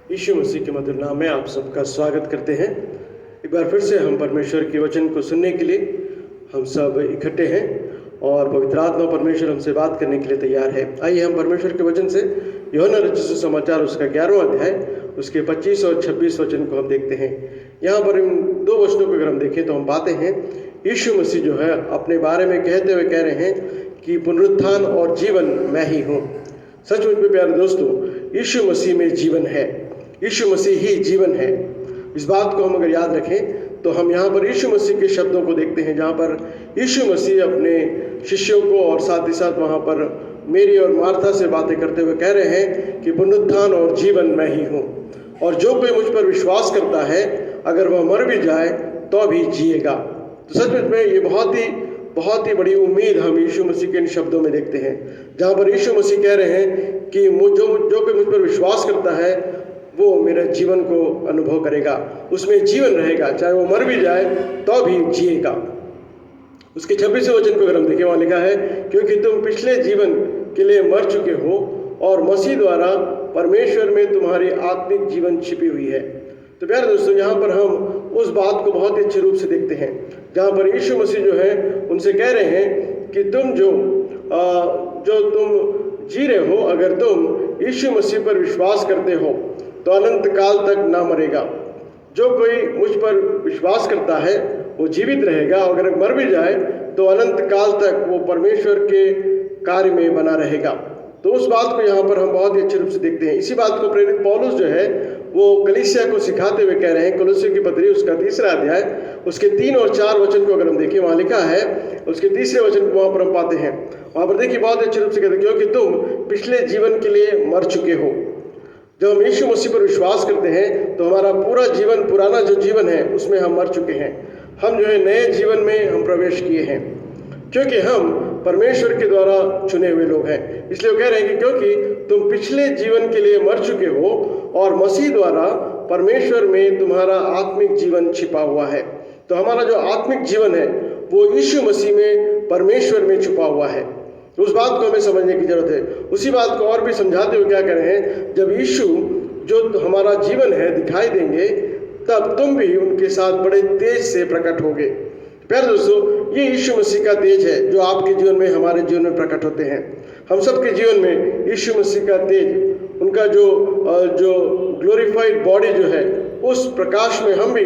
यीशु मसीह के मधुर नाम में आप सबका स्वागत करते हैं। एक बार फिर से हम परमेश्वर के वचन को सुनने के लिए हम सब इकट्ठे हैं और पवित्र आत्मा परमेश्वर हमसे बात करने के लिए तैयार है। आइए हम परमेश्वर के वचन से यूहन्ना रचित सुसमाचार उसका 11वां अध्याय उसके 25 और 26 वचन को हम देखते हैं। यहाँ पर इन दो वचनों को अगर हम देखें तो हम पाते हैं यीशु मसीह जो है अपने बारे में कहते हुए कह रहे हैं कि पुनरुत्थान और जीवन मैं ही हूँ। सचमुच में प्यारे दोस्तों, यीशु मसीह में जीवन है, यीशु मसीह ही जीवन है। इस बात को हम अगर याद रखें तो हम यहाँ पर यीशु मसीह के शब्दों को देखते हैं, जहाँ पर यीशु मसीह अपने शिष्यों को और साथ ही साथ वहाँ पर मेरी और मार्था से बातें करते हुए कह रहे हैं कि पुनरुत्थान और जीवन मैं ही हूँ, और जो कोई मुझ पर विश्वास करता है अगर वह मर भी जाए तो भी जिएगा। तो सचमुच में ये बहुत ही बड़ी उम्मीद हम यीशु मसीह के इन शब्दों में देखते हैं, जहाँ पर यीशु मसीह कह रहे हैं कि जो कोई मुझ पर विश्वास करता है वो मेरे जीवन को अनुभव करेगा, उसमें जीवन रहेगा, चाहे वो मर भी जाए तो भी जिएगा। उसके 26वें वचन को अगर हम देखें, वहाँ लिखा है क्योंकि तुम पिछले जीवन के लिए मर चुके हो और मसीह द्वारा परमेश्वर में तुम्हारी आत्मिक जीवन छिपी हुई है। तो प्यारे दोस्तों, यहाँ पर हम उस बात को बहुत ही अच्छे रूप से देखते हैं, जहाँ पर यीशु मसीह जो है उनसे कह रहे हैं कि तुम जो तुम जी रहे हो, अगर तुम यीशु मसीह पर विश्वास करते हो तो अनंत काल तक ना मरेगा। जो कोई मुझ पर विश्वास करता है वो जीवित रहेगा, और अगर मर भी जाए तो अनंत काल तक वो परमेश्वर के कार्य में बना रहेगा। तो उस बात को यहाँ पर हम बहुत ही अच्छे रूप से देखते हैं। इसी बात को प्रेरित पौलुस जो है वो कलीसिया को सिखाते हुए कह रहे हैं। कुलुस्सियों की पत्री उसका 3रा अध्याय उसके 3 और 4 वचन को अगर हम देखें, वहाँ लिखा है उसके 3रे वचन को वहाँ पर हम पाते हैं। वहाँ पर देखिए बहुत अच्छे रूप से कहते हैं क्योंकि तुम पिछले जीवन के लिए मर चुके हो। जब हम यीशु मसीह पर विश्वास करते हैं तो हमारा पूरा जीवन, पुराना जो जीवन है उसमें हम मर चुके हैं। हम जो है नए जीवन में हम प्रवेश किए हैं, क्योंकि हम परमेश्वर के द्वारा चुने हुए लोग हैं। इसलिए वो कह रहे हैं कि क्योंकि तुम पिछले जीवन के लिए मर चुके हो और मसीह द्वारा परमेश्वर में तुम्हारा आत्मिक जीवन छिपा हुआ है। तो हमारा जो आत्मिक जीवन है वो यीशु मसीह में, परमेश्वर में छुपा हुआ है। उस बात को हमें समझने की जरूरत है। उसी बात को और भी समझाते हुए क्या कह रहे हैं, जब यीशु जो हमारा जीवन है दिखाई देंगे तब तुम भी उनके साथ बड़े तेज से प्रकट होगे। प्यारे दोस्तों, ये यीशु मसीह का तेज है जो आपके जीवन में, हमारे जीवन में प्रकट होते हैं। हम सबके जीवन में यीशु मसीह का तेज, उनका जो ग्लोरीफाइड बॉडी जो है, उस प्रकाश में हम भी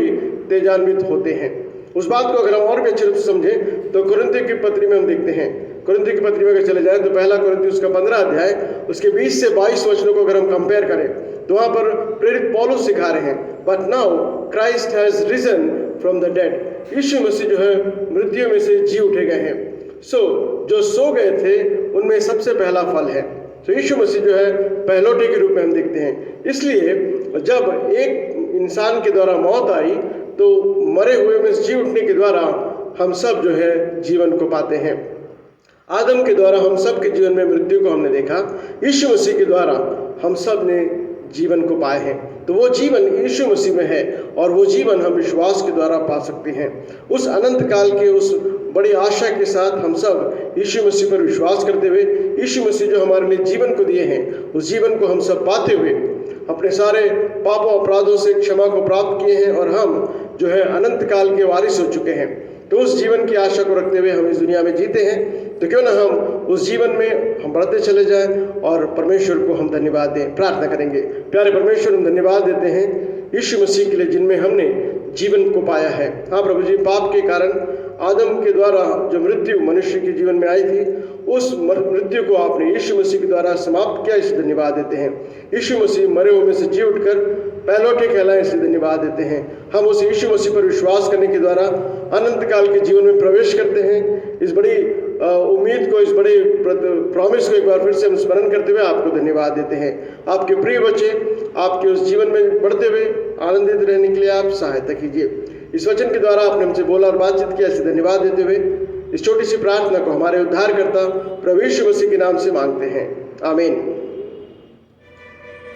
तेजान्वित होते हैं। उस बात को अगर हम और भी अच्छे रूप से समझें तो कुरिन्थियों की पत्री में हम देखते हैं। कुरिन्थियों की पत्री में अगर चले जाएं तो 1 कुरिन्थियों उसका 15 अध्याय उसके 20 से 22 वचनों को अगर हम कंपेयर करें तो वहाँ पर प्रेरित पौलुस सिखा रहे हैं, but now Christ has risen from the dead. यीशु मसीह जो है मृत्यु में से जी उठे गए हैं। जो सो गए थे उनमें सबसे पहला फल है। यीशु मसीह जो है पहलौठे के रूप में हम देखते हैं। इसलिए जब एक इंसान के द्वारा मौत आई तो मरे हुए में जी उठने के द्वारा हम सब जो है जीवन को पाते हैं। आदम के द्वारा हम सब के जीवन में मृत्यु को हमने देखा, यीशु मसीह के द्वारा हम सब ने जीवन को पाए हैं। तो वो जीवन यीशु मसीह में है और वो जीवन हम विश्वास के द्वारा पा सकते हैं। उस अनंत काल के उस बड़ी आशा के साथ हम सब यीशु मसीह पर विश्वास करते हुए, यीशु मसीह जो हमारे लिए जीवन को दिए हैं, उस जीवन को हम सब पाते हुए अपने सारे पापों अपराधों से क्षमा को प्राप्त किए हैं और हम जो है अनंत काल के वारिस हो चुके हैं। तो उस जीवन की आशा को रखते हुए हम इस दुनिया में जीते हैं। तो क्यों ना हम उस जीवन में हम बढ़ते चले जाएं और परमेश्वर को हम धन्यवाद दें। प्रार्थना करेंगे। प्यारे परमेश्वर, हम धन्यवाद देते हैं यीशु मसीह के लिए जिनमें हमने जीवन को पाया है। हाँ प्रभु जी, पाप के कारण आदम के द्वारा जो मृत्यु मनुष्य के जीवन में आई थी, उस मृत्यु को आपने यीशु मसीह के द्वारा समाप्त किया, इसलिए धन्यवाद देते हैं। यीशु मसीह मरे हुए में से जी उठकर पहलौठे कहलाए, इसलिए धन्यवाद देते हैं। हम उस यीशु मसीह पर विश्वास करने के द्वारा अनंत काल के जीवन में प्रवेश करते हैं। इस बड़ी उम्मीद को, इस बड़े प्रॉमिस को एक बार फिर से हम स्मरण करते हुए आपको धन्यवाद देते हैं। आपके प्रिय बच्चे आपके उस जीवन में बढ़ते हुए आनंदित रहने के लिए आप सहायता कीजिए। इस वचन के द्वारा आपने हमसे बोला और बातचीत किया, इसलिए धन्यवाद देते हुए इस छोटी सी प्रार्थना को हमारे उद्धारकर्ता प्रभु यीशु मसीह के नाम से मांगते हैं, आमीन।